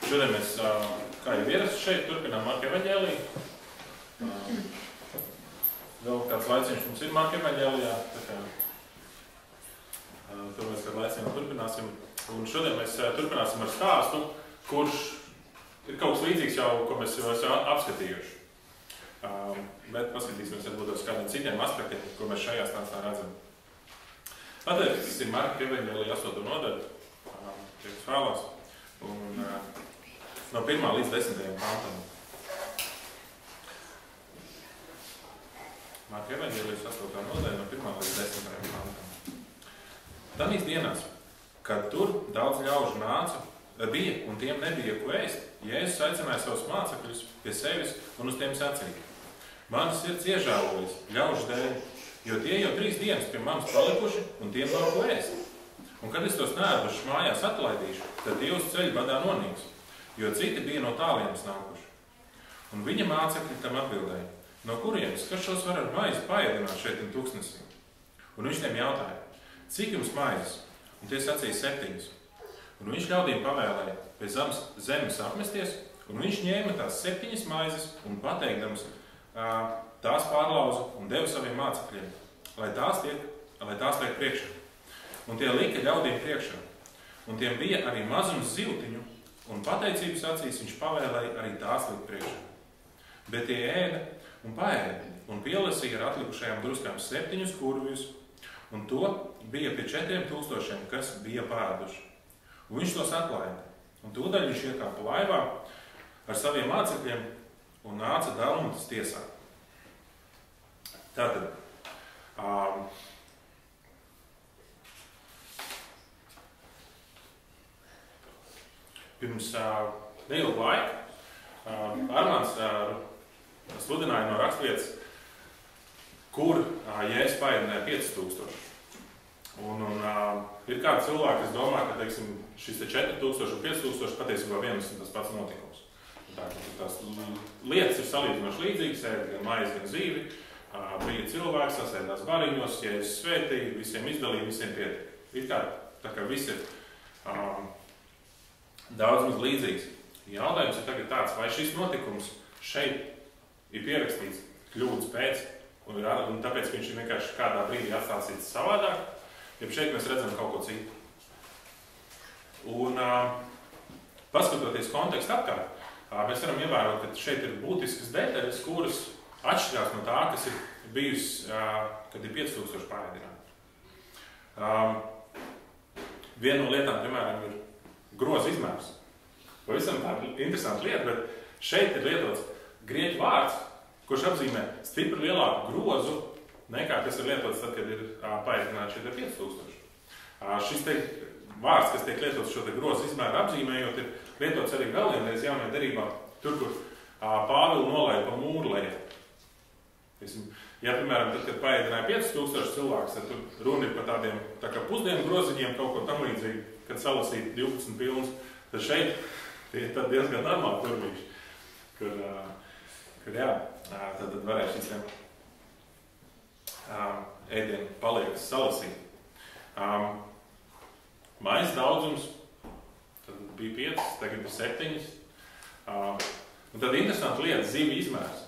Šodien mēs, kā jau ierasts šeit, turpinām Marka evaņģēliju. Vēl kāds laiciņš mums ir Marka evaņģēlijā, tā kā to mēs kādu laiciņu turpināsim. Un šodien mēs turpināsim ar stāstu, kurš ir kaut kas līdzīgs jau, ko mēs jau esam apskatījuši. Bet paskatīsimies varbūt uz kādiem citiem aspektiem, ko mēs šajā stāstā redzam. Tātad, tas ir Marka evaņģēlija 8. nodaļa, tieks vēlās, un no 1. līdz 10. pantam. Marka evaņģēlijas 8. nodaļa no 1. līdz 10. pantam. Tanīs dienās, kad tur daudz ļaužu bija un tiem nebija ko ēst, Jēzus aicināja savus mācekļus pie sevis un uz tiem sacīja: Mani sirds iežēlojas ļaužu dēļ, jo tie jau 3 dienas pie manis palikuši un tiem nav ko ēst. Un kad es tos neēdušus mājās atlaidīšu, tad tie uz ceļa badā nonīks, jo citi bija no tālienes nākuši. Un viņa mācekļi tam atbildēja: No kurienes, kas šos var ar maizi paēdināt šeit un tūkstnesī? Un viņš tiem jautāja: Cik jums maizes? Un tie sacīja 7. Un viņš ļaudīm pavēlēja pie zemes apmesties, un viņš ņēma tās 7 maizes un pateikdams tās pārlauza un deva saviem mācekļiem, lai tās liek priekšā. Un tie lika ļaudīm priekšā. Un tiem bija arī mazums zivtiņu, un pateicības acīs viņš pavēlēja arī tās likt priekšā. Bet tie ēda un paēda, un pielasīja ar atlikušajām druskām 7 kurvjus, un to bija pie 4000, kas bija pāduši. Un viņš tos atlaida, un tūdaļ viņš iekāpa laivā ar saviem mācekļiem un nāca Dalmatas tiesā. Tātad, pirms neilgu laiku Armāns sludināja no rakstvietas, kur Jēzus paēdināja 5000. Un ir kādi cilvēki, kas domā, ka teiksim, šis 4000 un 5000 patiesībā vienas un tas pats notikums. Tās lietas ir salīdzinoši līdzīgas, ēd gan maizi, gan zīvi. Bija cilvēki, sasēdās bariņos, Jēzus svētīja, visiem izdalīja, visiem pietika. Ir tā kā viss ir daudz maz līdzīgs. Jautājums ir tagad tāds, vai šis notikums šeit ir pierakstīts kļūdas pēc, un tāpēc viņš ir vienkārši kādā brīdī atstāstīts savādāk, ja šeit mēs redzam kaut ko citu. Un paskatoties kontekstu apkārt, mēs varam ievērot, ka šeit ir būtiskas detaļas, kuras atšķirās no tā, kas ir bijusi, kad ir 5000 paēdināti. Viena no lietām, piemēram, ir groza izmērs. Pavisam tāda interesanta lieta, bet šeit ir lietots grieķu vārds, kurš apzīmē stipri lielāku grozu, nekā kas ir lietots tad, kad ir paēdināti šeit ar 5000. Šis vārds, kas tiek lietots šo grozu izmēru apzīmējot, ir lietots arī vēl vienreiz jaunajā derībā, tur, kur Pāvilu nolaida pa mūru leju. Ja, piemēram, tad, kad paēdināja 5000 cilvēkus, tad tur runa ir par tādiem tā kā pusdienu groziņiem, kaut ko tam līdzīgi, kad salasīt 12 pilns, tad šeit tie ir diezgan normāli turmīši, kur jā, tad varēja šis ēdienu paliekas salasīt. Maizes daudzums, tad bija 5, tagad ir 7. Un tad interesanta lieta - zivju izmērs.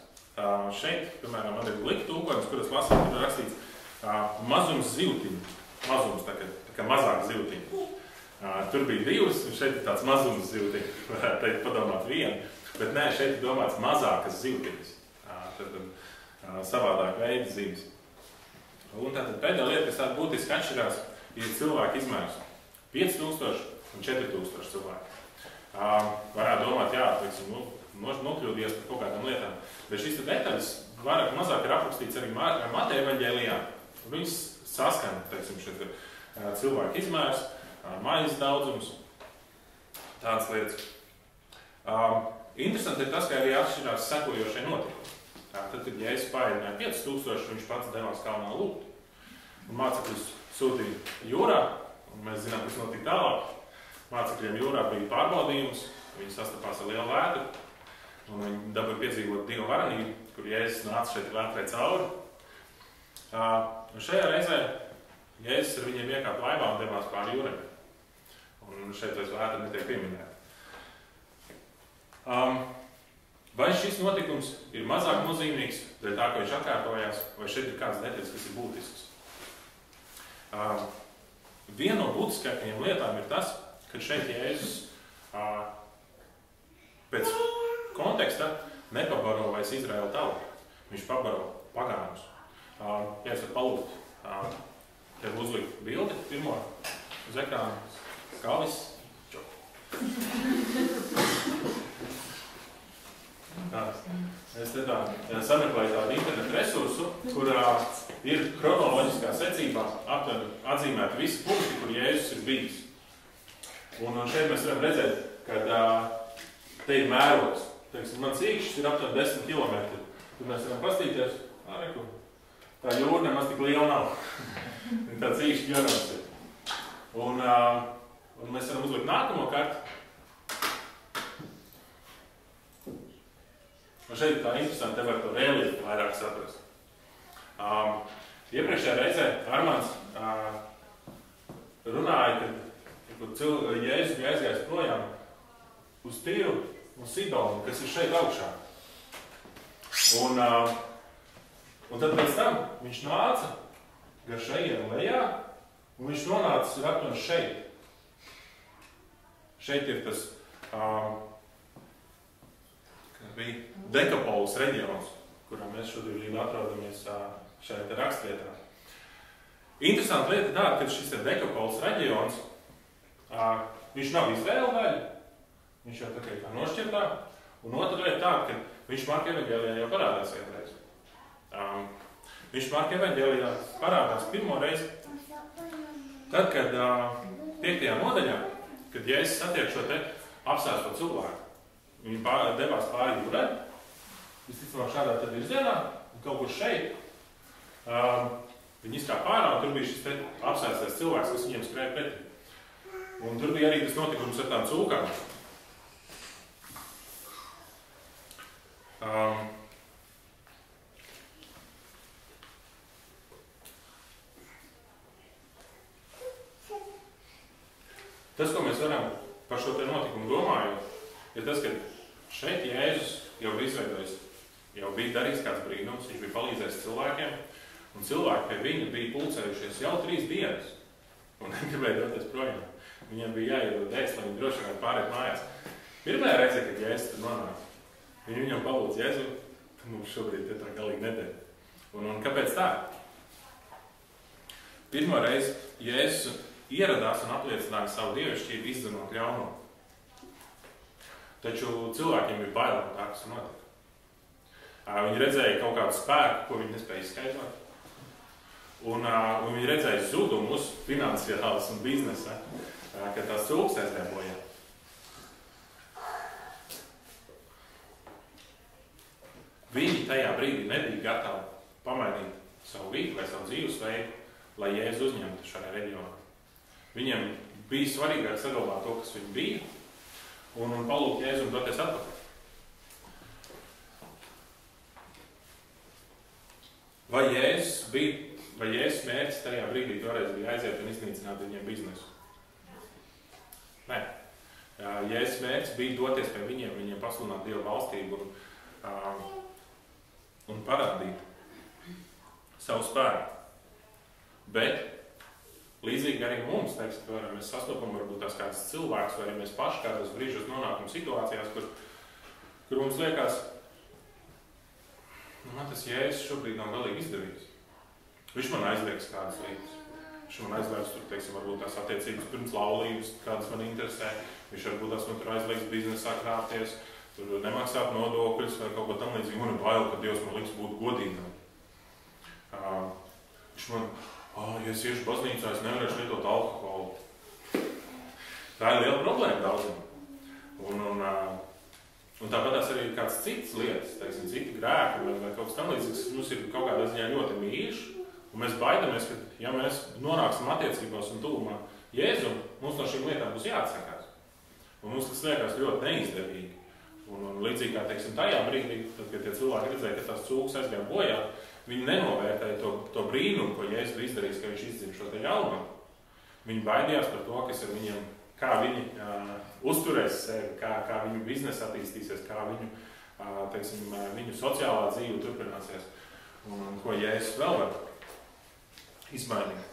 Šeit, piemēram, man ir lika tūkojums, kuras lasīt, ir rakstīts mazums zivtiņu. Mazums, tā kā mazāk zivtiņu. Tur bija 2, un šeit ir tāds mazums zivtiņu. Varētu teikt, padomāt 1. Bet nē, šeit ir domāts mazākas zivtiņas. Tad savādāk veida zivis. Un tātad pēdējā lieta, kas tāda būtiski atšķirās, ir cilvēku izmērs. 5000 un 4000 cilvēku. Varētu domāt, jā, teiksim, nokļūdies par kaut kādām lietām. Bet šīs detaļas vairāk mazāk ir aprakstīts arī Mateja evaņģēlijā. Viņas saskana, teiksim, šeit ir cilvēku izmērs, maizes daudzums, tādas lietas. Interesanti ir tas, ka arī atšķirās sekojošie notikumi. Tad, kad Jēzus paēdināja 5000, viņš pats devās kalnā lūgt. Un mācekļus sūtīja jūrā, un mēs zinām, kas notika tālāk. Mācekļiem jūrā bija pārbaudījums, viņi sastapās ar lielu vētru, un viņi dabūja piedzīvot Dieva varenību, kur Jēzus nāca šeit vētrai cauri. Un šajā reizē Jēzus ar viņiem iekāpa laivā un devās pāri jūrai. Un šeit vairs vētra netiek pieminēta. Vai šis notikums ir mazāk nozīmīgs, dēļ tā, ka viņš atkārtojās, vai šeit ir kāds detaļas, kas ir būtisks? Viena no būtiskākajām lietām ir tas, ka šeit Jēzus pēc konteksta nepabaro vairs Izraēla tautu. Viņš pabaro pagānus. Ja es varu palūgt, tev uzlikt bildi pirmo uz ekrāna. Skalis. Es te sameklēju tādu internetu resursu, kurā ir kronoloģiskā secībā atzīmēti visi punkti, kur Jēzus ir bijis. Un šeit mēs varam redzēt, ka te ir mērogs. Mans īkšķis ir aptuveni 10 km. Tur mēs varam pastīties, tā jūra nemaz tik liela nav. Tāds īkšķi jorams ir. Un mēs varam uzlikt nākamo karti. Un šeit tā interesanti, te var to reliefu vairāk saprast. Iepriekšējā reizē Armands runāja, ka Jēzus bija aizgājis projām uz Tiru un Sidonu, kas ir šeit augšā. Un tad pēc tam viņš nāca gar šejienu lejā, un viņš nonācis aptuveni šeit. Šeit ir tas bija Dekapolis reģions, kurā mēs šodien atrodamies šajā te rakstvietā. Interesanta lieta tāda, ka šis ir Dekapolis reģions, viņš nav Izraēla daļa, viņš jau tā kā nošķirtā, un otra lieta tāda, ka viņš Marka evaņģēlijā jau parādās vienreiz. Viņš Marka evaņģēlijā parādās pirmo reizi, tad, kad 5. nodaļā, kad Jēzus satiek šo te apsēsto cilvēku. Viņi devās pāri jūrai, visticamāk šādā tad virzienā, un kaut kur šeit viņi izkāpa ārā, un tur bija šis te apsēstais cilvēks, kas viņiem skrēja pretī. Un tur bija arī tas notikums ar tām cūkām. Tas, ko mēs varam par šo te notikumu domājot, ir tas, ka šeit Jēzus jau bija izveidojis, jau bija darījis kāds brīnums, viņš bija palīdzējis cilvēkiem, un cilvēki pie viņa bija pulcējušies jau 3 dienas, un negribēja doties projām. Viņiem bija jāiedod ēst, lai viņi droši vien pāriet mājās. Pirmajā reizē, kad Jēzus tur nonāk, viņi viņam palūdz Jēzu, tad mums šobrīd te tā galīgi nedēļ. Un kāpēc tā? Pirmo reizi Jēzus ieradās un apliecināja savu dievišķību izdarot ļauno. Taču cilvēkiem bija bail no tā, kas notika. Viņi redzēja kaut kādu spēku, ko viņi nespēja izskaidrot. Un viņi redzēja zudumus finansiāls un biznesa, ka tās cūkas aizgāja bojā. Viņi tajā brīdī nebija gatavi pamainīt savu vidi vai savu dzīvesveidu, lai Jēzu uzņemtu šajā reģionā. Viņiem bija svarīgāk saglabāt to, kas viņi bija, un palūgt Jēzu un doties atpakaļ. Vai Jēzus mērķis tajā brīdī toreiz bija aiziet un iznīcināt viņiem biznesu? Nē. Jēzus mērķis bija doties pie viņiem pasludināt Dieva valstību un parādīt savu spēku. Bet līdzīgi arī mums, teiksim, mēs sastopam varbūt tās kādas cilvēkus, vai arī mēs paši kādos brīžos nonākam situācijās, kur mums liekas, man tas Jēzus šobrīd nav galīgi izdevīgs. Viņš man aizliegs kādas lietas. Viņš man aizliegs, tur, teiksim, varbūt tās attiecības pirms laulības, kādas man interesē. Viņš varbūt tās man tur aizliegs biznesā krāpties, tur nemaksāt nodokļus vai kaut ko tam līdzīgi. Man ir bail, ka Dievs man liks būt godīgam. Viņš man, ja es iešu baznīcā, es nevarēšu lietot alkoholu. Tā ir liela problēma daudziem. Un tāpatās arī ir kāds cits lietas, teiksim, citi grēki vai kaut kas tam līdzīgs, kas mums ir kaut kādā ziņā ļoti mīļš, un mēs baidamies, ka, ja mēs nonāksim attiecībās un tuvumā Jēzum, mums no šīm lietām būs jāatsakās. Un mums tas liekas ļoti neizdevīgi. Un līdzīgi kā, teiksim, tajā brīdī, tad, kad tie cilvēki redzēja, ka tās cūkas aizgāja bojā, viņi nenovērtēja to brīnumu, ko Jēzus bija izdarījis, ka viņš izdzina šo te ļaunumu. Viņi baidījās par to, kas kā viņi uzturēs sevi, kā viņu biznesa attīstīsies, kā viņu, teiksim, viņu sociālā dzīve turpināsies un ko Jēzus vēl var izmainīt.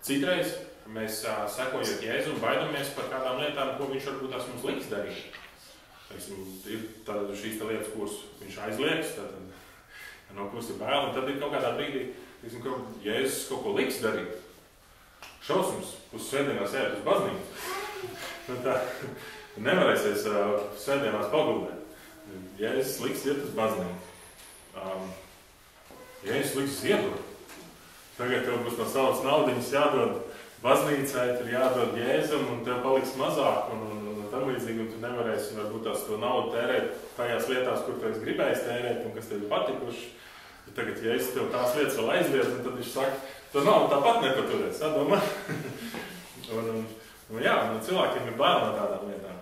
Citreiz mēs sekojot Jēzu un baidamies par kādām lietām, ko viņš varbūt tās mums liks darīt. Teiksim, ir šīs lietas, kuras viņš aizliegs, tad no kuras ir bail, un tad ir kaut kādā brīdī, teiksim, ka Jēzus kaut ko liks darīt. Šausmas, uz svētdienās ejat uz baznīcu. Tā nevarēsies svētdienās paguldēt. Jēzus liks iet uz baznīcu. Jēzus liks ziedot. Tagad tev būs no savas naudiņas jādod baznīcai, tur jādod Jēzum, un tev paliks mazāk, un tam līdzīgi, un tu nevarēsi varbūt tās to naudu tērēt tajās lietās, kur tu esi gribējis tērēt, un kas tev ir patikuši. Tagad Jēzus tev tās lietas vēl aizliedz, un tad viņš saka, to naudu tāpat nepaturēs, sadomā. Jā, cilvēkiem ir bail no tādām lietām.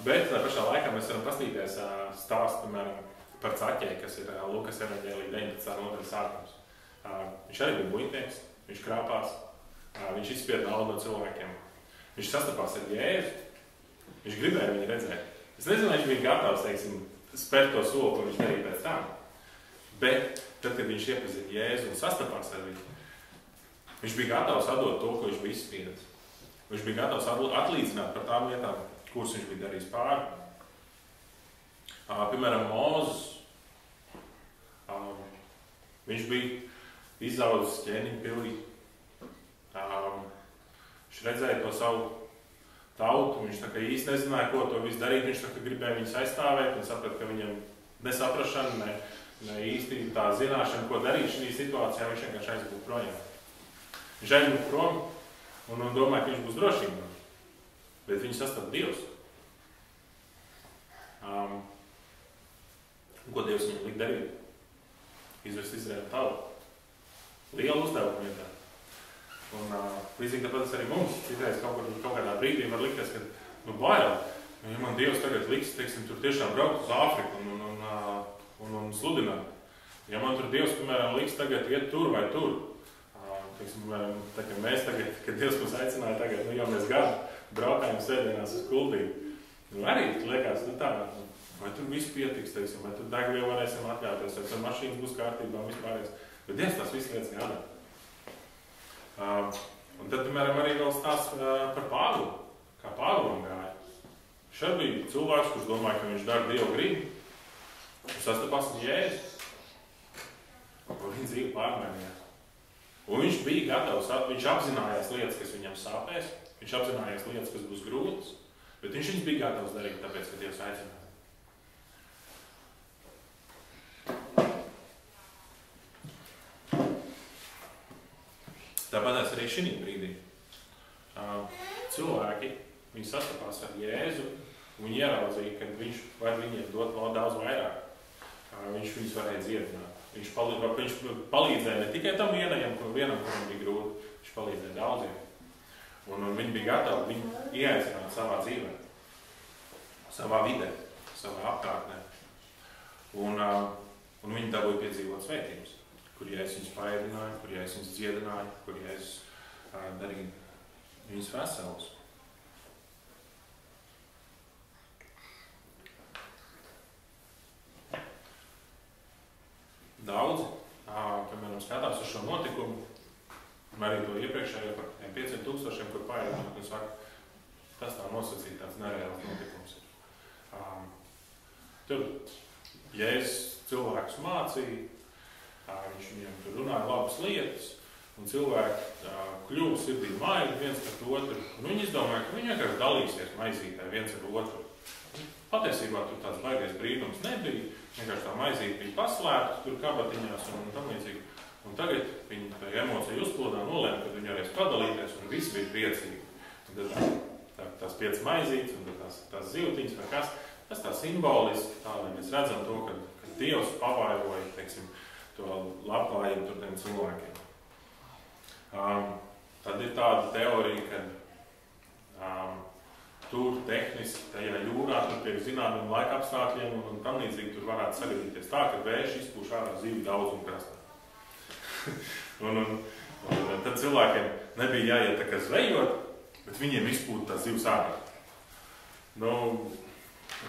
Bet tā pašā laikā mēs varam pastīties stāstu, piemēram, par Caķēju, kas ir Lukas evaņģēlija 19. nodaļas sākums. Viņš arī bija muitnieks, viņš krāpās, viņš izspieda naudu no cilvēkiem. Viņš sastapās ar Jēzu, viņš gribēja viņu redzēt. Es nezinu, vai viņš bija gatavs, teiksim, spērt to soli, ko viņš darīja pēc tam. Bet tad, kad viņš iepazina Jēzu un sastapās ar viņu, viņš bija gatavs atdot to, ko viņš bija izspiedis. Viņš bija gatavs atlīdzināt par tām lietām, kuras viņš bija darījis pāri. Piemēram, Mūzes. Viņš bija izaudzis ķēniņu pilī. Viņš redzēja to savu tautu, viņš tā kā īsti nezināja, ko to visu darīt. Viņš tā kā gribēja viņus aizstāvēt un saprat, ka viņam nesaprašana, ne īsti tā zināšana, ko darīt šajā situācijā, viņš vienkārši aizbūt projām. Viņš aizbūt prom un domāja, ka viņš būs drošībā. Bet viņu sastapa Dievs. Ko Dievs viņam lika darīt? Izvest Izraēlu tautu. Liela uzdevuma vietā. Un līdzīgi tāpēc arī mums citreiz kaut kādā brīdī var likties, ka bail. Ja man Dievs tagad liks, teiksim, tur tiešām braukt uz Āfriku un sludināt. Ja man tur Dievs, piemēram, liks tagad iet tur vai tur, teiksim, tā kā mēs tagad, kad Dievs mums aicināja tagad, jau mēs gadu braukājam sēdienās uz Kuldīgu. Arī liekas, tā, vai tur viss pietiks, teiksim, vai tur degvielu varēsim atļauties, vai tur mašīnas būs kārtībā un vispārējais. Bet Dievs tās visas lietas jādara. Un tad, piemēram, arī vēl stāsts par Pāvilu, kā Pāvilam gāja. Viņš arī bija cilvēks, kurš domāja, ka viņš dara Dievu gribu, un sastapās ar Jēzu. Un viņa dzīve pārmainījās. Un viņš bija gatavs, viņš apzinājās lietas, kas viņam sāpēs, viņš apzinājās lietas, kas būs grūtas, bet viņš viņas bija gatavs darīt, tāpēc, ka Dievs aicināja. Tāpēc arī šī brīdī cilvēki, viņi sastapās ar Jēzu, un viņi ieraudzīja, ka viņš var viņiem dot vēl daudz vairāk. Viņš viņus varēja dziedināt. Viņš palīdzēja ne tikai tam vienam, kuram bija grūti, viņš palīdzēja daudziem. Un viņi bija gatavi viņu ieaicināt savā dzīvē, savā vidē, savā apkārtnē. Un viņi dabūja piedzīvot svētības, kur Jēzus viņus paēdināja, kur Jēzus viņus dziedināja, kur Jēzus darīja viņus veselus. Daudzi, piemēram, skatās uz šo notikumu, arī to iepriekšējo par 500,000, kur paēdināt, un saka, tas tā nosacīt tāds nereāls notikums. Tur Jēzus cilvēkus mācīja, viņš viņiem tur runāja labas lietas, un cilvēki kļuva sirdī maigi viens par otru, un viņi izdomāja, ka viņi vienkārši dalīsies maizītē viens ar otru. Patiesībā tur tāds baigies brīnums nebija, vienkārši tā maizīte bija paslēpta tur kabatiņās un tam līdzīgi. Un tagad viņi tā emociju uzplūdā nolēma, kad viņi varēs padalīties, un visi bija priecīgi. Un tad tās 5 maizītes, un tad tās zivtiņas vai kas, tas tā simboliski, tā, lai mēs redzam to, ka Dievs pavairoja, teiksim, to labklājību tur tiem cilvēkiem. Tad ir tāda teorija, ka tur tehniski, tajā jūrā, tur tiek zināmiem laika apstākļiem un tam līdzīgi tur varētu sagadīties tā, ka vējš izpūš ārā zivju daudzumu krastā. un tad cilvēkiem nebija jāiet tā kā zvejot, bet viņiem izpūta tās zivs ārā. Nu,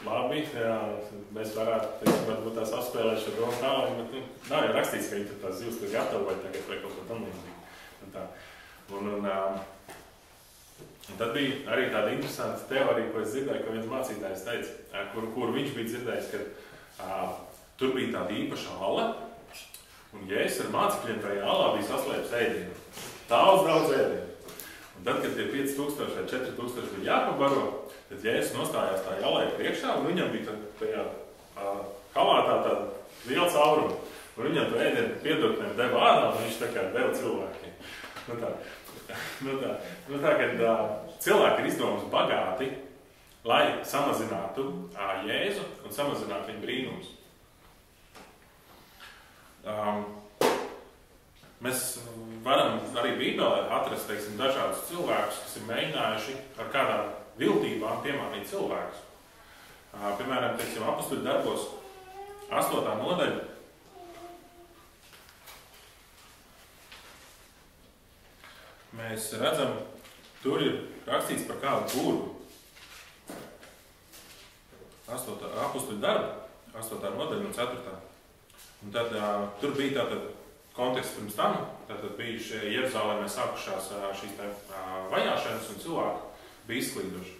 labi, jā, mēs varētu, teiksim, varbūt tās apspēlēt šo domu tālāk, bet nav jau rakstīts, ka viņi tur tās zivs tur gatavoja tagad vai kaut ko tam līdzīgi. Un tad bija arī tāda interesanta teorija, ko es dzirdēju, ko viens mācītājs teica, kur viņš bija dzirdējis, ka tur bija tāda īpaša ala, un Jēzus ar mācekļiem tajā alā bija saslēpis ēdienu. Daudz ēdienu. Un tad, kad tie 5000 vai 4000 bija jāpabaro, tad Jēzus nostājās tā alai priekšā, un viņam bija tajā kalātā tāda liela cauruma. Un viņam to ēdienu piedotnēm deva ārā, un viņš tā kā deva cilvēkiem. Kad cilvēki ir izdomās bagāti, lai samazinātu Jēzu un samazinātu viņa brīnumus. Mēs varam arī Bībelē atrast, teiksim, dažādus cilvēkus, kas ir mēģinājuši ar kādām viltībām piemānīt cilvēkus. Piemēram, teiksim, Apostuļu darbos 8. nodaļa. Mēs redzam, tur ir rakstīts par kādu burvu. Apostuļu darbu, 8. nodaļa un 4. Un tad tur bija tātad konteksts pirms tam, tātad bija Jeruzalemē sākušās šīs vajāšanas un cilvēki bija izklīduši,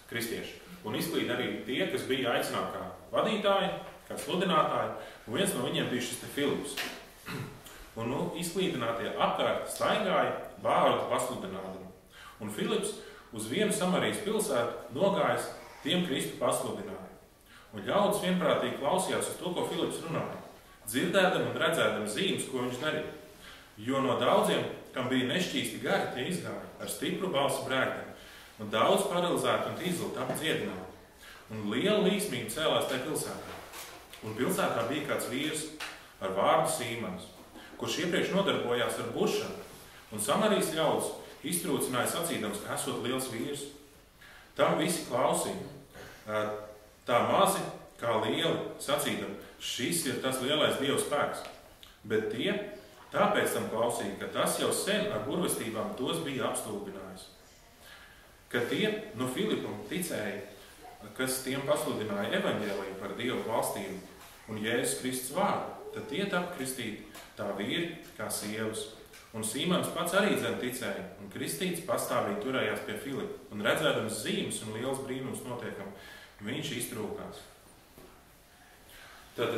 kristieši. Un izklīd arī tie, kas bija aicināti kā vadītāji, kā sludinātāji, un viens no viņiem bija šis te Filips. Un izklīdinātie apkārt staigāja vārdu pasludinādami. Un Filips uz vienu Samarijas pilsētu nogājis tiem Kristu pasludināja. Un ļaudis vienprātīgi klausījās uz to, ko Filips runāja, dzirdēdam un redzēdam zīmes, ko viņš darīja. Jo no daudziem, kam bija nešķīsti gari, tie izgāja ar stipru balsu brēkdami, un daudz paralizētu un izlitu apdziedināti. Un liela līksmība cēlās tajā pilsētā. Un pilsētā bija kāds vīrs ar vārdu Sīmans, kurš iepriekš nodarbojās ar buršanu, un Samarijas ļaudis iztrūcināja sacīdams, ka esot liels vīrs. Tam visi klausīja, tā mazi kā lieli, sacīdam, šis ir tas lielais Dieva spēks. Bet tie tāpēc tam klausīja, ka tas jau sen ar burvestībām tos bija apstulbinājis. Ka tie no Filipa ticēja, kas tiem pasludināja evaņģēliju par Dievu valstību un Jēzus Kristus vārdu, tad tie tapa kristīti tā vīri kā sievas. Un Sīmans pats arī zem ticēja, un kristīts pastāvīgi turējās pie Filipa, un redzēdams zīmes un liels brīnums notiekam, viņš iztrūkās. Tad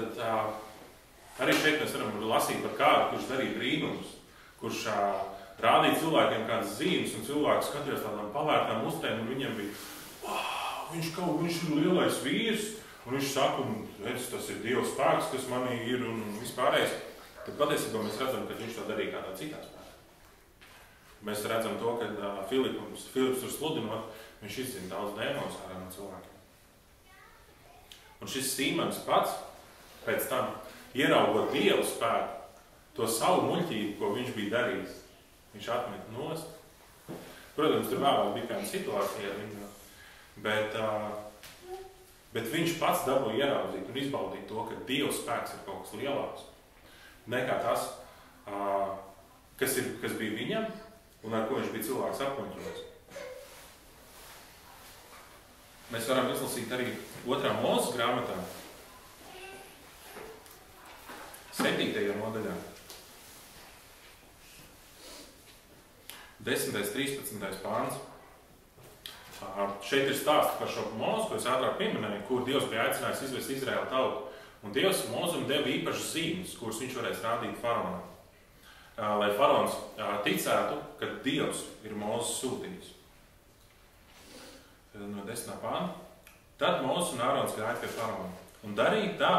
arī šeit mēs varam lasīt par kādu, kurš darīja brīnumus, kurš rādīja cilvēkiem kādas zīmes, un cilvēki skatījās tādām pavērtām uztēm, un viņiem bija, viņš ir lielais vīrs, un viņš saka, tas ir Dieva spēks, kas manī ir, un vispārējais. Tad patiesībā mēs redzam, ka viņš to darīja kādā citā spēkā. Mēs redzam to, ka Filips tur sludinot, viņš izzina daudz dēmonus ārā no cilvēkiem. Un šis Sīmans pats, pēc tam, ieraugot Dievu spēku, to savu muļķību, ko viņš bija darījis, viņš atmet nost. Protams, tur vēlāk bija kāda situācija ar viņu, bet viņš pats dabūja ieraudzīt un izbaudīt to, ka Dieva spēks ir kaut kas lielāks nekā tas, kas bija viņam un ar ko viņš bija cilvēks apmuļķots. Mēs varam izlasīt arī 2. Mūzes grāmatā, 7. nodaļā, 10. 13. pāns. Šeit ir stāsts par šo Mūzu, ko es ātrāk pieminēju, kur Dievs bija aicinājis izvest Izraēlu tautu. Un Dievs Mūzum deva īpašas zīmes, kuras viņš varēs rādīt faraonam. Lai faraons ticētu, ka Dievs ir Mūzes sūtījis. No 10. pānta. Tad Mūzes un Ārons gāja pie faraona un darīja tā,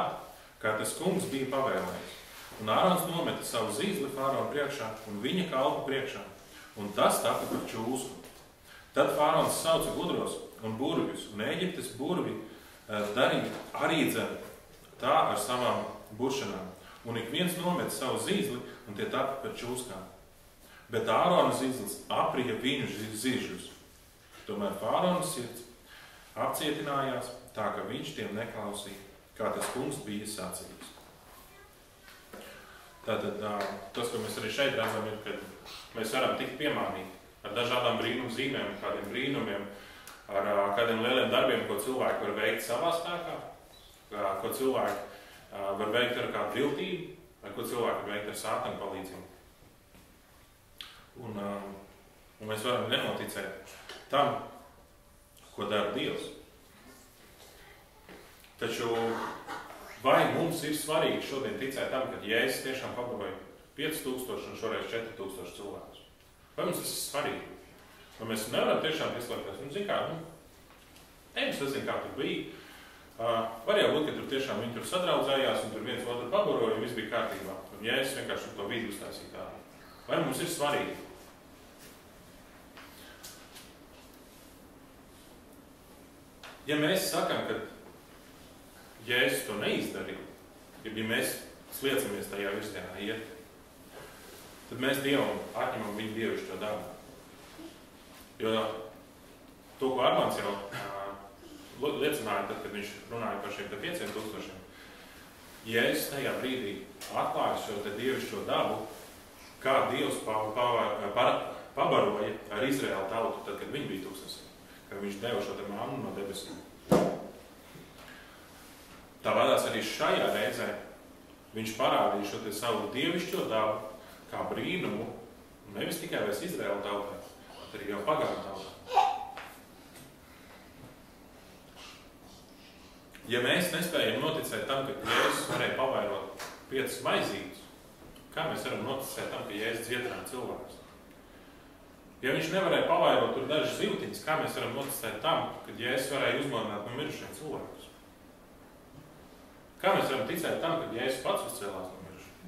kā tas kungs bija pavēlējis. Un Ārons nometa savu zīzli faraona priekšā un viņa kalpu priekšā, un tas tapa par čūsku. Tad faraons sauca gudros un burvjus, un Ēģiptes burvi darīja arī dzen tā ar savām buršanām. Un ik viens nometa savu zīzli, un tie tapa par čūskām. Bet Ārona zīzlis aprija viņu zīžļus. Tomēr faraona sirds apcietinājās, tā ka viņš tiem neklausīja, kā tas kungs bija sacījis. Tātad tas, ko mēs arī šeit redzam, ir, ka mēs varam tikt piemānīti ar dažādām brīnumu zīmēm, kādiem brīnumiem, ar kādiem lieliem darbiem, ko cilvēki var veikt savā spēkā, ko cilvēki var veikt ar kādu viltību, vai ko cilvēki var veikt ar sātanu palīdzību. Un mēs varam nenoticēt tam, ko dara Dievs. Taču vai mums ir svarīgi šodien ticēt tam, ka Jēzus tiešām pabaroja 5000 un šoreiz 4000 cilvēkus? Vai mums tas ir svarīgi? Vai mēs nevaram tiešām izslēgties? Zin kā, es nezinu, kā tur bija. Var jau būt, ka tur tiešām viņi tur sadraudzējās un tur viens otru pabaroja un viss bija kārtībā. Un Jēzus vienkārši to vidi uztaisīja tādu. Vai mums ir svarīgi? Ja mēs sakām, ka Jēzus to neizdarīja, ja mēs sliecamies tajā virzienā iet, tad mēs Dievam atņemam viņu dievišķo dabu. Jo to, ko Armāns jau liecināja, tad, kad viņš runāja par šiem 5000, Jēzus tajā brīdī atklāja šo dievišķo dabu, kā Dievs pabaroja ar Izraēlu tautu, tad, kad viņi bija tūkstoši, kad viņš deva šo mannu no debesīm. Tāpēc arī šajā reizē viņš parādīja šo savu dievišķo dabu kā brīnumu, nevis tikai vairs Izraēla tautā, bet arī jau pagānu tautā. Ja mēs nespējam noticēt tam, ka Jēzus varēja pavairot 5 maizītes, kā mēs varam noticēt tam, ka Jēzus dziedināja cilvēkus? Ja viņš nevarēja pavairot tur dažas zivtiņas, kā mēs varam noticēt tam, ka Jēzus varēja uzmodināt no mirušiem cilvēkus? Kā mēs varam ticēt tam, ka Jēzus pats uzcēlās no mirušiem?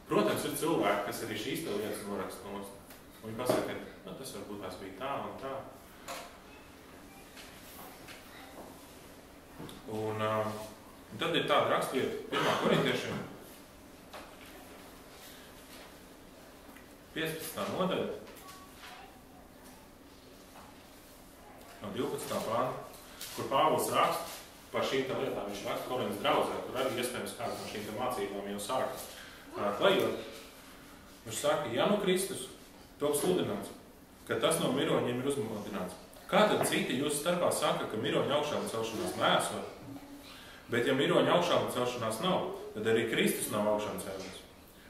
Protams, ir cilvēki, kas arī šīs lietas noraksta nost. Un viņi pasaka, ka tas varbūt tās bija tā un tā. Un tad ir tāda rakstvieta 1. Korintiešiem 15. nodaļa no 12. pānta, kur Pāvils raksta par šīm lietām. Viņš raksta Korintas draudzē, tur arī iespējams kāds no šīm mācībām jau sākas klejot. Viņš saka, ja nu Kristus top sludināts, ka tas no miroņiem ir uzmodināts, kā tad citi jūsu starpā saka, ka miroņa augšām celšanās neesot? Bet ja miroņa augšām celšanās nav, tad arī Kristus nav augšām cēlies.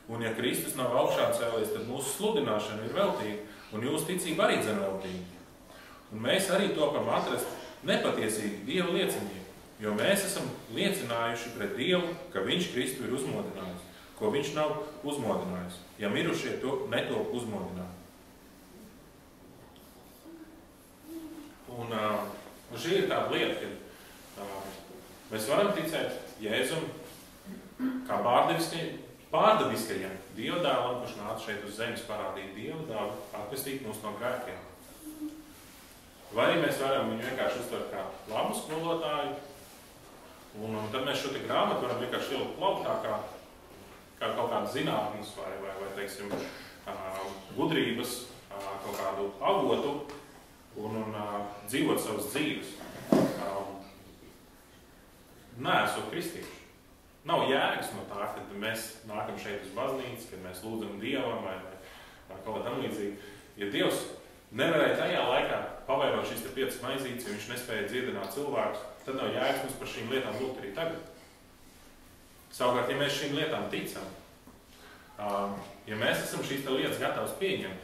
Un ja Kristus nav augšām cēlies, tad mūsu sludināšana ir veltīga, un jūsu ticība arī dzen veltīga. Un mēs arī topam atrast nepatiesīgi Dieva liecinieki, jo mēs esam liecinājuši pret Dievu, ka viņš Kristu ir uzmodinājis, ko viņš nav uzmodinājis, ja mirušie to netop uzmodināti. Un šī ir tāda lieta, ka mēs varam ticēt Jēzum kā pārdabiskajam Dieva dēlam, kurš nāca šeit uz zemes parādīt Dieva dēlu, atpestīt mūs no grēkiem. Vai arī mēs varam viņu vienkārši uztvert kā labu skolotāju, un tad mēs šo grāmatu varam vienkārši ielikt plauktā kā kaut kādu zinātnes vai teiksim, gudrības, kaut kādu avotu un dzīvot savas dzīves. Neesot kristieši. Nav jēgas no tā, kad mēs nākam šeit uz baznīcu, kad mēs lūdzam Dievam vai kaut kā tam līdzīgi. Ja Dievs nevarēja tajā laikā pavairot šīs 5 maizītes, ja viņš nespēja dziedināt cilvēkus, tad nav jēgas mums par šīm lietām lūgt arī tagad. Savukārt, ja mēs šīm lietām ticam, ja mēs esam šīs lietas gatavi pieņemt,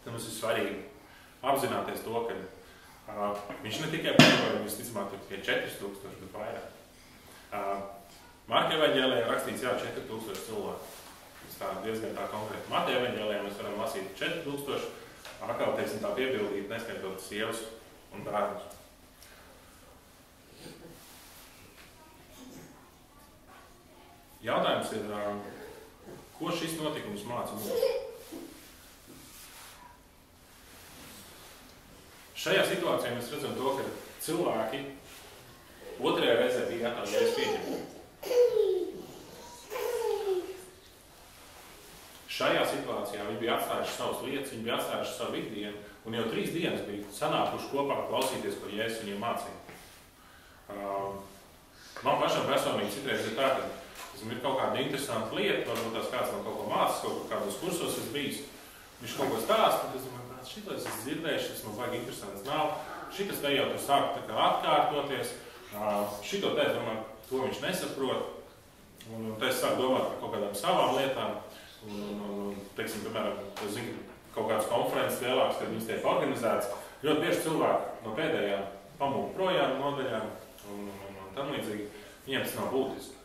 tad mums ir svarīgi apzināties to, ka viņš ne tikai pavaroja, visticamāk, tikai 4000, bet vairāk. Marka evaņģēlijā rakstīts, 4000 cilvēku. Tas tā diezgan tā konkrēti. Mateja evaņģēlijā mēs varam lasīt 4000, atkal, teiksim, tā piebildīt, neskaitot sievas un bērnus. Jautājums ir, ko šis notikums māca mums? Šajā situācijā mēs redzam to, ka cilvēki otrajā reizē bija gatavi Jēzus pieņemt. Šajā situācijā viņi bija atstājuši savas lietas, viņi bija atstājuši savu ikdienu, un jau 3 dienas bija sanākuši kopā klausīties, ko Jēzus viņiem mācīja. Man pašam personīgi citreiz ir tā, ka Ir kaut kāda interesanta lieta, varbūt tās kāds no kaut ko mācās, kaut kādos kursos es bijis. Viņš kaut ko stāsta, tad es domāju, šitas es dzirdēšu, tas man vajag interesants nav. Šitas te jau tur sāk tā kā atkārtoties. Šito te, es domāju, to viņš nesaprot. Un te es sāku domāt par kaut kādām savām lietām. Un teiksim, piemēram, es zinu, kaut kādas konferences lielākas, kad viņas tiek organizētas. Ļoti bieži cilvēki no pēdējām pamūk projām nodaļām un tam līdzīgi. Viņiem tas nav būtiski.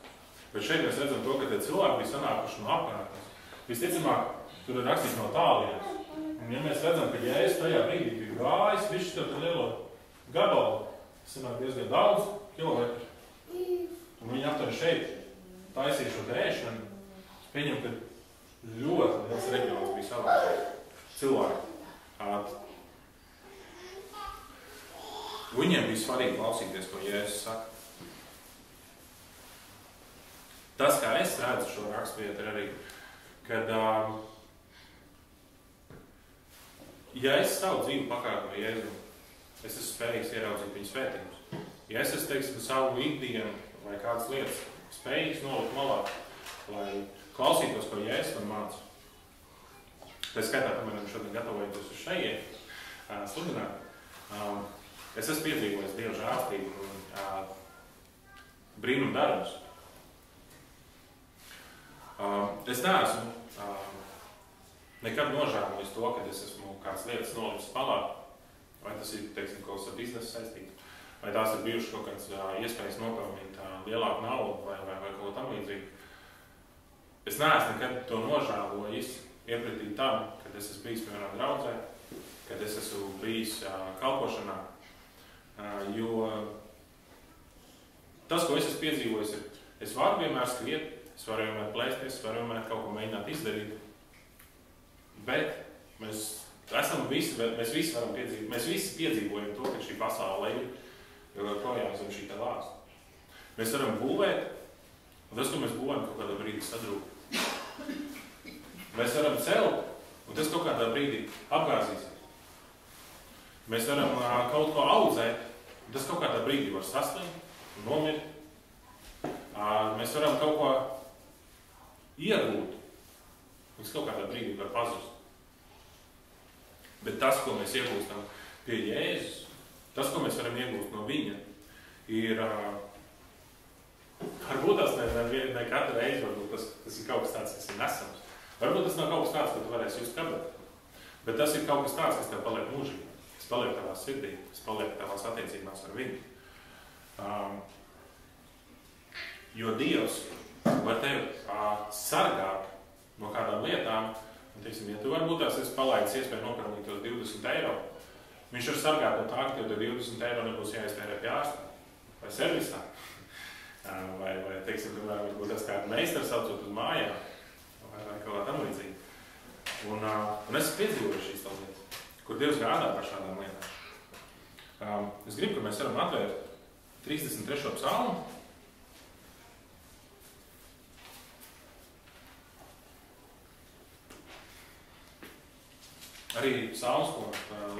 Bet šeit mēs redzam to, ka tie cilvēki bija sanākuši no apkārtnes. Visticamāk, tur ir rakstīts no tālienes. Un ja mēs redzam, ka Jēzus tajā brīdī bija gājis, viņš tur lielo gabalu, sanāk diezgan daudz kilometru. Un viņi aptver šeit taisīja šo ēšanu. Es pieņemu, ka ļoti liels reģions bija savāds cilvēki. Viņiem bija svarīgi klausīties, ko Jēzus saka. Tas, kā es redzu šo raksturvietu, ir arī, kad ja es savu dzīvi pakāpu no Jēzu, es esmu spējīgs ieraudzīt viņu svētījumus. Ja es esmu, teiksim, savu ikdienu vai kādas lietas spējīgs nolikt malā, lai klausītos, ko Jēzus man māca. Tā skaitā, piemēram, šodien gatavojoties uz šeit sludināt, es esmu piedzīvojis Dieva žēlstību un brīnumu darbus. Es neesmu nekad nožēlojis to, kad es esmu kādas lietas nolicis malā, vai tas ir, teiksim, kaut kas ar biznesu saistīts, vai tās ir bijušas kaut kāds iespējas nopelnīt lielāku naudu vai kaut ko tam līdzīgu. Es neesmu nekad to nožēlojis iepratī tam, kad es esmu bijis, piemēram, draudzē, kad es esmu bijis kalpošanā, jo tas, ko es esmu piedzīvojis, ir, es varu vienmēr skriet, es varu vienmēr plēsties, es varu vienmēr kaut ko mēģināt izdarīt, bet mēs visi varam piedzīvot, mēs visi piedzīvojam to, ka šī pasaule ir projām zem šī te lāsta. Mēs varam būvēt, un tas, ko mēs būvējam, kaut kādā brīdī sadrūk. Mēs varam celt, un tas kaut kādā brīdī apgāzīsies. Mēs varam kaut ko audzēt, un tas kaut kādā brīdī var saslimt un nomirt. Mēs varam kaut ko iegūt, un tas kaut kādā brīdī var pazust. Bet tas, ko mēs iegūstam pie Jēzus, tas, ko mēs varam iegūt no viņa, ir, varbūt tas ne katru reizi, varbūt tas ir kaut kas tāds, kas ir nesams. Varbūt tas nav kaut kas tāds, ko tu varēsi just kabatā. Bet tas ir kaut kas tāds, kas tev paliek mūžīgi, kas paliek tavā sirdī, kas paliek tavās attiecībās ar viņu. Jo Dievs var tevi sargāt no kādām lietām. Un, teiksim, ja tu varbūt tās esi palaidis iespēju nopelnīt tos 20 eiro, viņš var sargāt no tā, ka tev 20 eiro nebūs jāiztērē pie ārsta vai servisā. Vai teiksim, varbūt tas kādu meistaru saucot uz mājām vai kaut kā tam līdzīgi. Un es piedzīvoju šīs lietas, kur Dievs gādā par šādām lietām. Es gribu, ka mēs varam atvērt 33. psalmu. Arī psalms, ko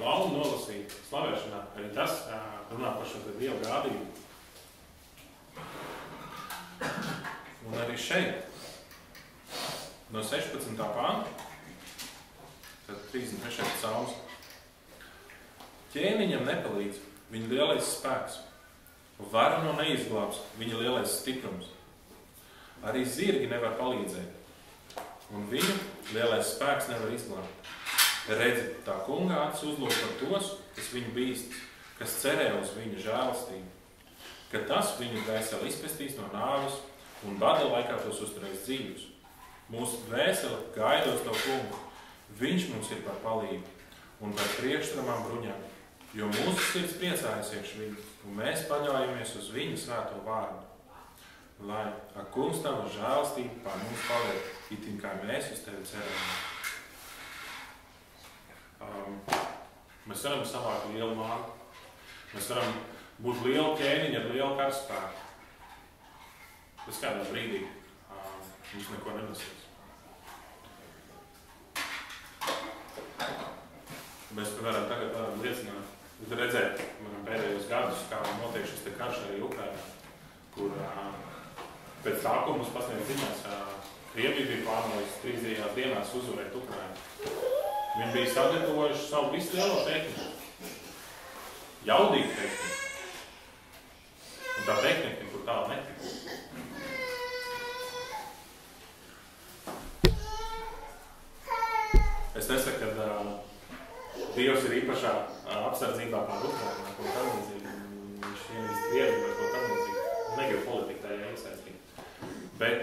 Launa nolasīja slavēšanā, arī tas runā par šo Dievu gādību. Un arī šeit, no 16. panta, tad 33. psalms. Ķēniņam nepalīdz viņa lielais spēks, vara no neizglābs viņa lielais stiprums. Arī zirgi nevar palīdzēt, un viņu lielais spēks nevar izglābt. Redzi, tā kunga acis uzlūk par tos, kas viņu bīstas, kas cerē uz viņa žēlastību, ka tas viņu dvēseli izpestīs no nāves un bada laikā tos uzturēs dzīvus. Mūsu dvēseli gaidos to kungu, viņš mums ir par palību un par priekštramām bruņām, jo mūsu sirds priecājas iekš viņu, un mēs paļaujamies uz viņa svēto vārdu. Lai kungs tava žēlastība pār mums paliek, itin kā mēs uz tevi cerējam. Mēs varam savākt lielu māku, mēs varam būt lielu ķēniņu ar lielu karaspēku. Tas kādā brīdī mums neko nenesīs. Mēs, piemēram, tagad varam liecināt, redzēt pēdējos gadus, kā notiek šis te karš arī Ukrainā, kur Pēc tā, ko mums pasniedz ziņās, Krievija bija plānojusi 3 dienās uzvarēt Ukrainu. Viņi bija sagatavojuši savu visu lielo tehniku. Jaudīgu tehniku. Un tā tehnika, kur tālu netika. Es nesaku, ka Dievs ir īpašā apsardzībā pār Ukrainu, ko tam līdzīgi. Viņš ienīst Krievi, vai ko tam līdzīgi. Negribu politiku tajā iesaistīt. Bet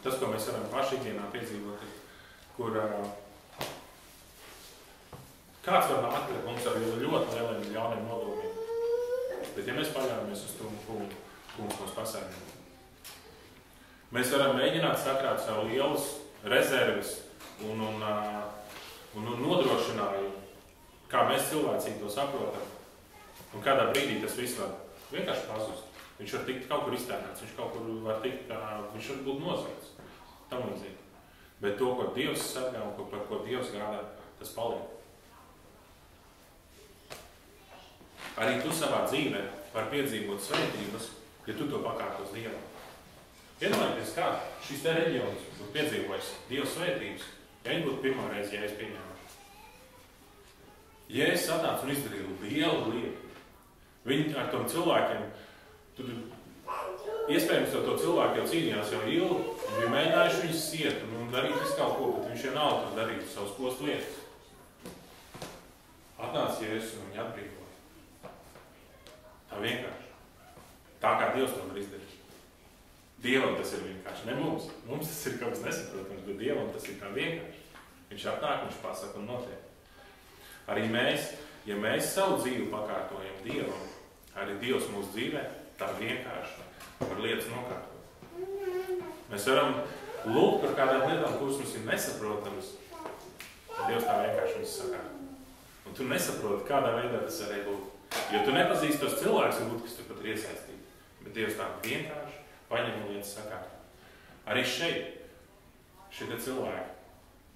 tas, ko mēs varam paši ikdienā piedzīvot, kur kāds var nākt mums ar ļoti lieliem ļauniem nodomiem. Bet ja mēs paļaujamies uz to, kungs mums pasargā. Mēs varam mēģināt sakrāt savu lielas rezerves un nodrošinājumu, kā mēs cilvēcīgi to saprotam. Un kādā brīdī tas viss var vienkārši pazust. Viņš var tikt kaut kur iztērnāts, viņš kaut kur var tikt, viņš var būt nozagts. Tam līdzīgi. Bet to, ko Dievs sargā un par ko Dievs gādā, tas paliek. Arī tu savā dzīvē var piedzīvot svētības, ja tu to pakārtos Dievam. Iedomājieties, kā šis te reģions būtu piedzīvojis Dieva svētības, ja viņi būtu pirmā reize Jēzus pieņēmuši. Jēzus atnāca un izdarīja lielu lietu. Viņi ar tom cilvēkiem, tur iespējams to cilvēku jau cīnījās jau ilgi, viņi bija mēģinājuši viņus siet un darīt visu kaut ko, bet viņš vienalga tur darītu savus postu lietas. Atnāca Jēzus un viņi atbrīvoja. Tā vienkārši. Tā kā Dievs to var izdarīt. Dievam tas ir vienkārši, ne mums. Mums tas ir kaut kas nesaprotams, bet Dievam tas ir tā vienkārši. Viņš atnāk, viņš pasaka un notiek. Arī mēs, ja mēs savu dzīvi pakārtojam Dievam, arī Dievs mūsu dzīvē, tā vienkārši var lietas nokārtot. Mēs varam lūgt par kādām lietām, kuras mums ir nesaprotamas, tad Dievs tā vienkārši viss sakārto. Un tu nesaproti, kādā veidā tas arī būt. Jo tu nepazīsti tos cilvēkus, kas tur pat ir iesaistīti. Bet Dievs tā vienkārši paņem un lietas sakārto. Arī šeit, šie cilvēki,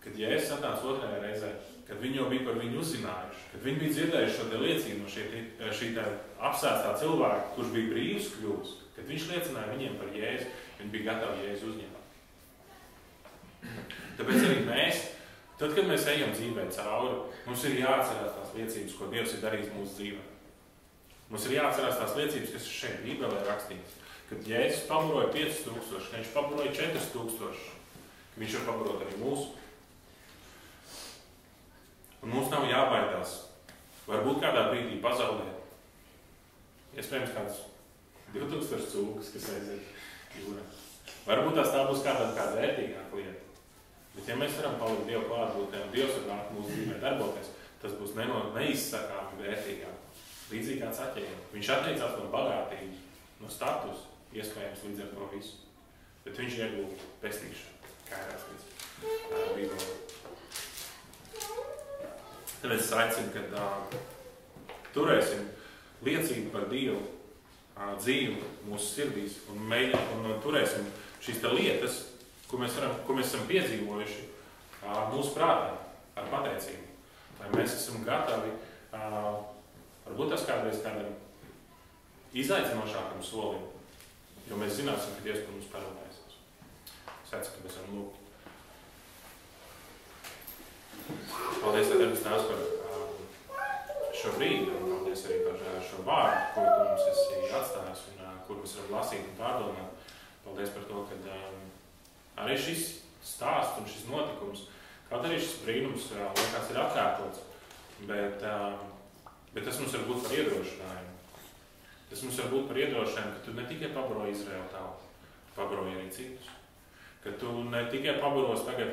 kad Jēzus atnāca otrajā reizē, kad viņi jau bija par viņu uzzinājuši, kad viņi bija dzirdējuši šo liecību no šī apsēstā cilvēka, kurš bija brīvs kļūs, kad viņš liecināja viņiem par Jēzu, viņi bija gatavi Jēzu uzņemt. Tāpēc arī mēs, tad, kad mēs ejam dzīvē cauri, mums ir jāatcerās tās liecības, ko Dievs ir darījis mūsu dzīvē. Mums ir jāatcerās tās liecības, kas šeit Bībelē rakstītas. Kad Jēzus pabaroja 5000, kad viņš pabaroja 4000, ka viņš var pabarot arī mūsu. Un mums nav jābaidās. Varbūt kādā brīdī pazaudēt. Iespējams kāds 2000 cūkas, kas aiziet jūrā. Varbūt tā būs kāda vērtīgāka lieta. Bet ja mēs varam palikt Dievu klātbūtnē un Dievs var nākt mūsu dzīvē darboties, tas būs neizsakāmi vērtīgāk. Līdzīgi kāds atķēma. Viņš atteicās no bagātības, no status, iespējams līdz ar to visu. Bet viņš iegūst pestīšanu, kā ir rakstīts Bībelē. Tāpēc es aicinu, ka turēsim liecību par Dievu dzīvi mūsu sirdīs un turēsim šīs lietas, ko mēs esam piedzīvojuši mūsu prātā ar pateicību. Lai mēs esam gatavi, varbūt tas kādreiz kādam izaicinošākam solim, jo mēs zināsim, ka Dievs par mums parūpēsies. Es aicinu, ka mēs varam lūgt. Paldies, Tēvs, par šo brīdi, un paldies arī par šo vārdu, kuru tu mums esi atstājis un kuru mēs varam lasīt un pārdomāt. Paldies par to, ka arī šis stāsts un šis notikums, kaut arī šis brīnums liekas ir atkārtots, bet tas mums var būt par iedrošinājumu. Tas mums var būt par iedrošinājumu, ka tu ne tikai pabaroji Izraēlu tautu, pabaroji arī citus. Ka tu ne tikai pabaros tagad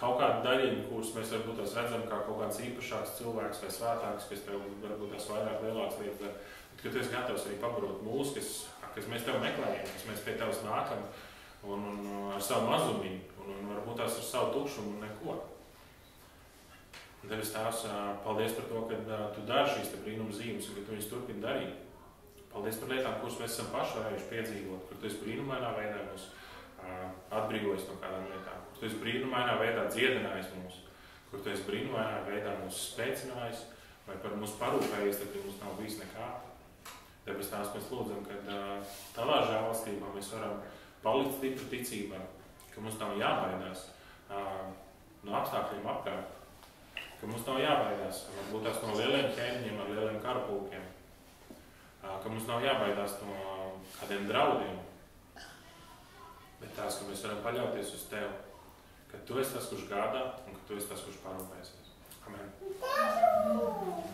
kaut kādu daļiņu, kurus mēs varbūt tās redzam kā kaut kāds īpašāks cilvēks vai svētāks, kas tev varbūt tās vairāk lielāks lietas, bet ka tu esi gatavs arī pabarot mūs, kas mēs tev meklējam, kas mēs pie tevs nākam un ar savu mazumiņu un varbūt tās ar savu tukšumu un neko. Un Tevis Tēvs, paldies par to, ka tu dari šīs brīnuma zīmes un ka tu viņus turpini darīt. Paldies par lietām, kuras mēs esam paši varējuši piedzīvot, kur tu esi brīnumainā veidā mūs atbrīvojis no kādām lietām, kur tu esi brīnumainā veidā dziedinājis mūs, kur tu esi brīnumainā veidā mūs spēcinājis vai par mūs parūpējies, tad mums nav bijis nekā. Tāpēc tās mēs lūdzam, ka tavā žēlastībā mēs varam palikt stipri ticībā, ka mums nav jābaidās no apstākļiem apkārt, ka mums nav jābaidās varbūt tās no lieliem ķēniņiem ar lieliem karapulkiem, ka mums nav jābaidās no kādiem draudiem, bet tās, ka mēs varam paļauties uz Tevi, ka Tu esi tas, kurš gādā un ka Tu esi tas, kurš parūpēsies. Amen.